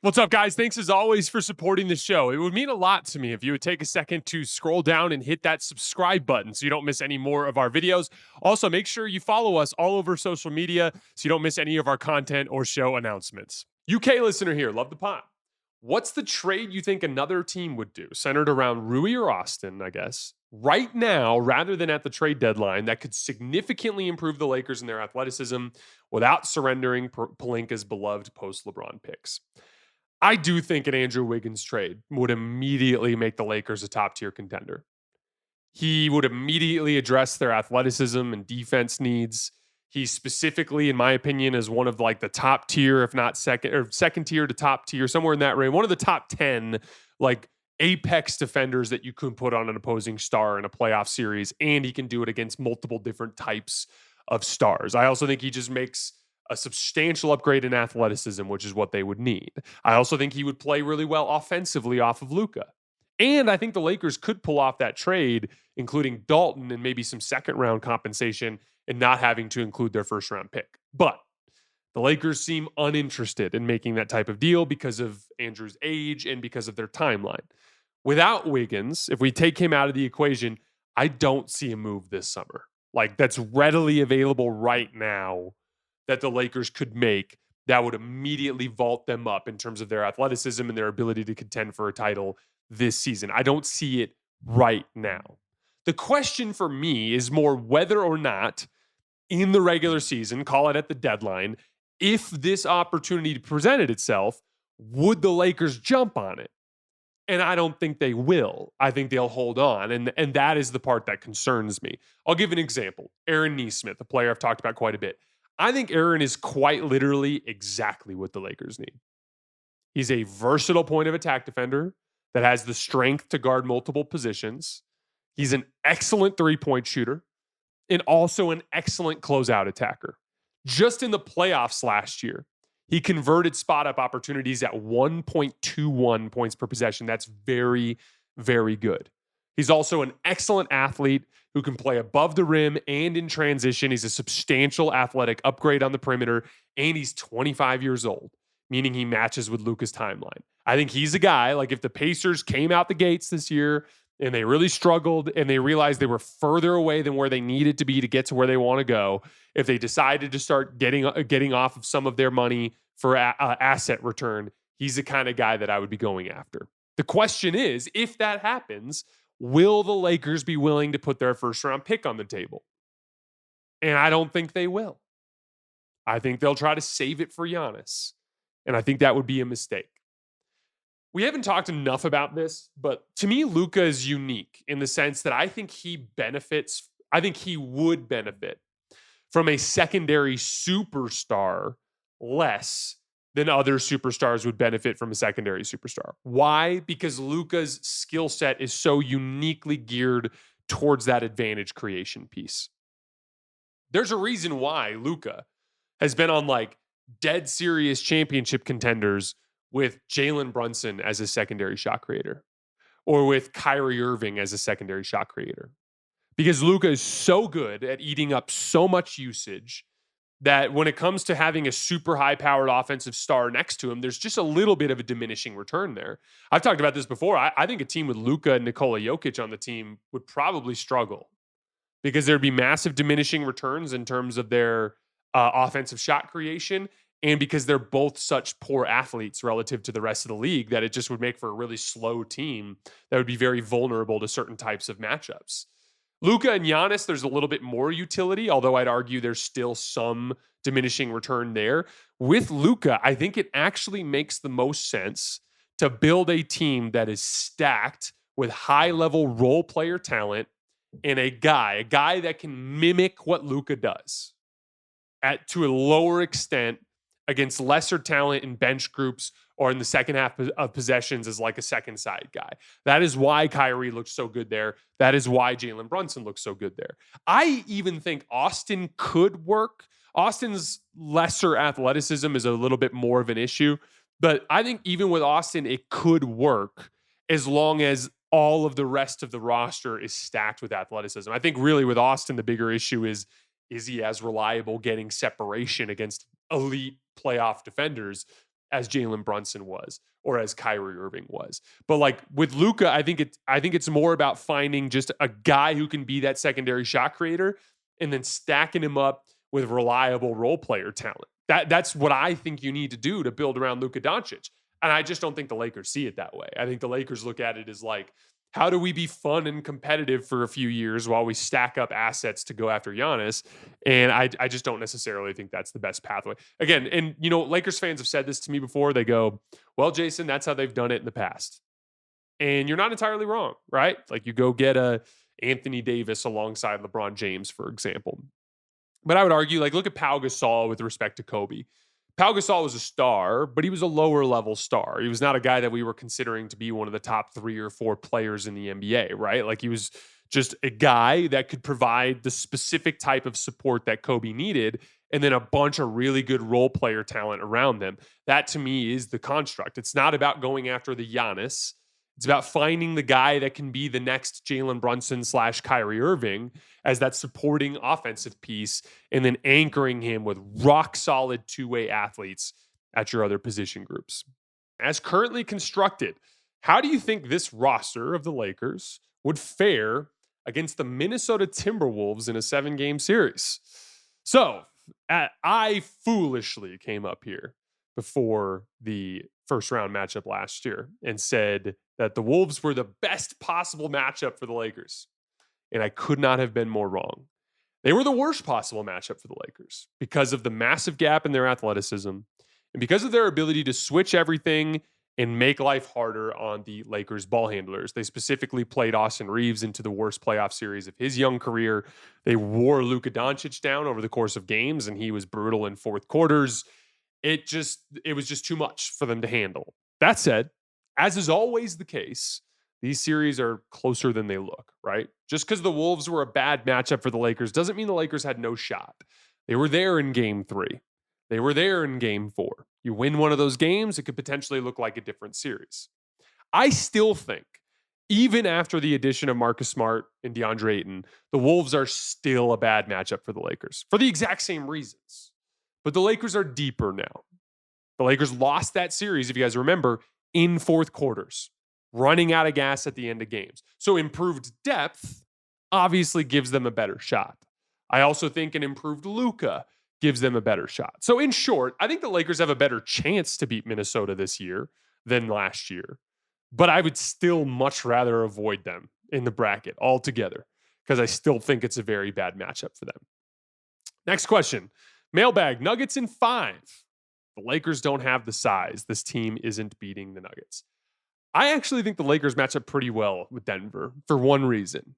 What's up, guys? Thanks as always for supporting the show. It would mean a lot to me if you would take a second to scroll down and hit that subscribe button so you don't miss any more of our videos. Also, make sure you follow us all over social media so you don't miss any of our content or show announcements. UK listener here, love the pod. What's the trade you think another team would do, centered around Rui or Austin, I guess, right now rather than at the trade deadline, that could significantly improve the Lakers and their athleticism without surrendering Pelinka's beloved post-LeBron picks? I do think an Andrew Wiggins trade would immediately make the Lakers a top-tier contender. He would immediately address their athleticism and defense needs. He specifically, in my opinion, is one of like the top tier, if not second tier to top tier, somewhere in that range. One of the top 10 like apex defenders that you could put on an opposing star in a playoff series, and he can do it against multiple different types of stars. I also think he just makes a substantial upgrade in athleticism, which is what they would need. I also think he would play really well offensively off of Luka. And I think the Lakers could pull off that trade, including Dalton and maybe some second round compensation and not having to include their first round pick. But the Lakers seem uninterested in making that type of deal because of Andrew's age and because of their timeline. Without Wiggins, if we take him out of the equation, I don't see a move this summer. Like that's readily available right now that the Lakers could make that would immediately vault them up in terms of their athleticism and their ability to contend for a title this season. I don't see it right now. The question for me is more whether or not in the regular season, call it at the deadline, if this opportunity presented itself, would the Lakers jump on it? And I don't think they will. I think they'll hold on. And that is the part that concerns me. I'll give an example. Aaron Nesmith, a player I've talked about quite a bit. I think Aaron is quite literally exactly what the Lakers need. He's a versatile point of attack defender that has the strength to guard multiple positions. He's an excellent three-point shooter and also an excellent closeout attacker. Just in the playoffs last year, he converted spot-up opportunities at 1.21 points per possession. That's very, very good. He's also an excellent athlete who can play above the rim and in transition. He's a substantial athletic upgrade on the perimeter, and he's 25 years old, meaning he matches with Luka's timeline. I think he's a guy, like if the Pacers came out the gates this year and they really struggled and they realized they were further away than where they needed to be to get to where they want to go, if they decided to start getting off of some of their money for asset return, he's the kind of guy that I would be going after. The question is, if that happens, will the Lakers be willing to put their first round pick on the table? And I don't think they will. I think they'll try to save it for Giannis. And I think that would be a mistake. We haven't talked enough about this, but to me, Luka is unique in the sense that I think he would benefit from a secondary superstar less than other superstars would benefit from a secondary superstar. Why? Because Luka's skill set is so uniquely geared towards that advantage creation piece. There's a reason why Luka has been on like dead serious championship contenders with Jalen Brunson as a secondary shot creator or with Kyrie Irving as a secondary shot creator. Because Luka is so good at eating up so much usage that when it comes to having a super high-powered offensive star next to him, there's just a little bit of a diminishing return there. I've talked about this before. I think a team with Luka and Nikola Jokic on the team would probably struggle because there'd be massive diminishing returns in terms of their offensive shot creation and because they're both such poor athletes relative to the rest of the league that it just would make for a really slow team that would be very vulnerable to certain types of matchups. Luka and Giannis, there's a little bit more utility, although I'd argue there's still some diminishing return there. With Luka, I think it actually makes the most sense to build a team that is stacked with high-level role player talent and a guy that can mimic what Luka does to a lower extent against lesser talent in bench groups or in the second half of possessions as like a second side guy. That is why Kyrie looks so good there. That is why Jalen Brunson looks so good there. I even think Austin could work. Austin's lesser athleticism is a little bit more of an issue, but I think even with Austin, it could work as long as all of the rest of the roster is stacked with athleticism. I think really with Austin, the bigger issue is he as reliable getting separation against elite playoff defenders as Jalen Brunson was or as Kyrie Irving was. But like with Luka, I think it's more about finding just a guy who can be that secondary shot creator and then stacking him up with reliable role player talent. That's what I think you need to do to build around Luka Doncic. And I just don't think the Lakers see it that way. I think the Lakers look at it as like, how do we be fun and competitive for a few years while we stack up assets to go after Giannis? And I just don't necessarily think that's the best pathway. Again, and Lakers fans have said this to me before. They go, well, Jason, that's how they've done it in the past. And you're not entirely wrong, right? Like you go get a Anthony Davis alongside LeBron James, for example. But I would argue, like, look at Pau Gasol with respect to Kobe. Pau Gasol was a star, but he was a lower level star. He was not a guy that we were considering to be one of the top 3 or 4 players in the NBA, right? Like he was just a guy that could provide the specific type of support that Kobe needed, and then a bunch of really good role player talent around them. That to me is the construct. It's not about going after the Giannis. It's about finding the guy that can be the next Jalen Brunson / Kyrie Irving as that supporting offensive piece, and then anchoring him with rock solid two-way athletes at your other position groups. As currently constructed, how do you think this roster of the Lakers would fare against the Minnesota Timberwolves in a 7-game series? So I foolishly came up here before the first round matchup last year and said that the Wolves were the best possible matchup for the Lakers. And I could not have been more wrong. They were the worst possible matchup for the Lakers because of the massive gap in their athleticism and because of their ability to switch everything and make life harder on the Lakers ball handlers. They specifically played Austin Reaves into the worst playoff series of his young career. They wore Luka Doncic down over the course of games, and he was brutal in fourth quarters. It was just too much for them to handle. That said, as is always the case, these series are closer than they look, right? Just because the Wolves were a bad matchup for the Lakers doesn't mean the Lakers had no shot. They were there in game 3. They were there in game 4. You win one of those games, it could potentially look like a different series. I still think, even after the addition of Marcus Smart and DeAndre Ayton, the Wolves are still a bad matchup for the Lakers for the exact same reasons. But the Lakers are deeper now. The Lakers lost that series, if you guys remember, in fourth quarters, running out of gas at the end of games. So improved depth obviously gives them a better shot. I also think an improved Luka gives them a better shot. So in short, I think the Lakers have a better chance to beat Minnesota this year than last year. But I would still much rather avoid them in the bracket altogether because I still think it's a very bad matchup for them. Next question. Mailbag, Nuggets in 5. The Lakers don't have the size. This team isn't beating the Nuggets. I actually think the Lakers match up pretty well with Denver for one reason.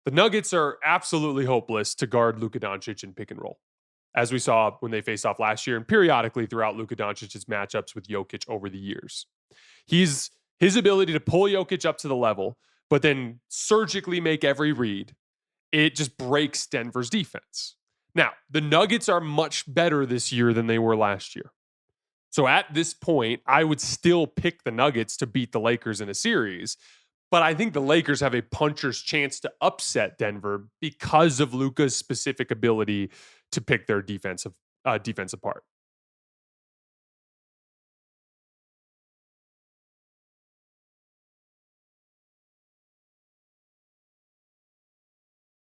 The Nuggets are absolutely hopeless to guard Luka Doncic in pick and roll, as we saw when they faced off last year and periodically throughout Luka Doncic's matchups with Jokic over the years. His ability to pull Jokic up to the level, but then surgically make every read, it just breaks Denver's defense. Now, the Nuggets are much better this year than they were last year. So at this point, I would still pick the Nuggets to beat the Lakers in a series, but I think the Lakers have a puncher's chance to upset Denver because of Luka's specific ability to pick their defense apart.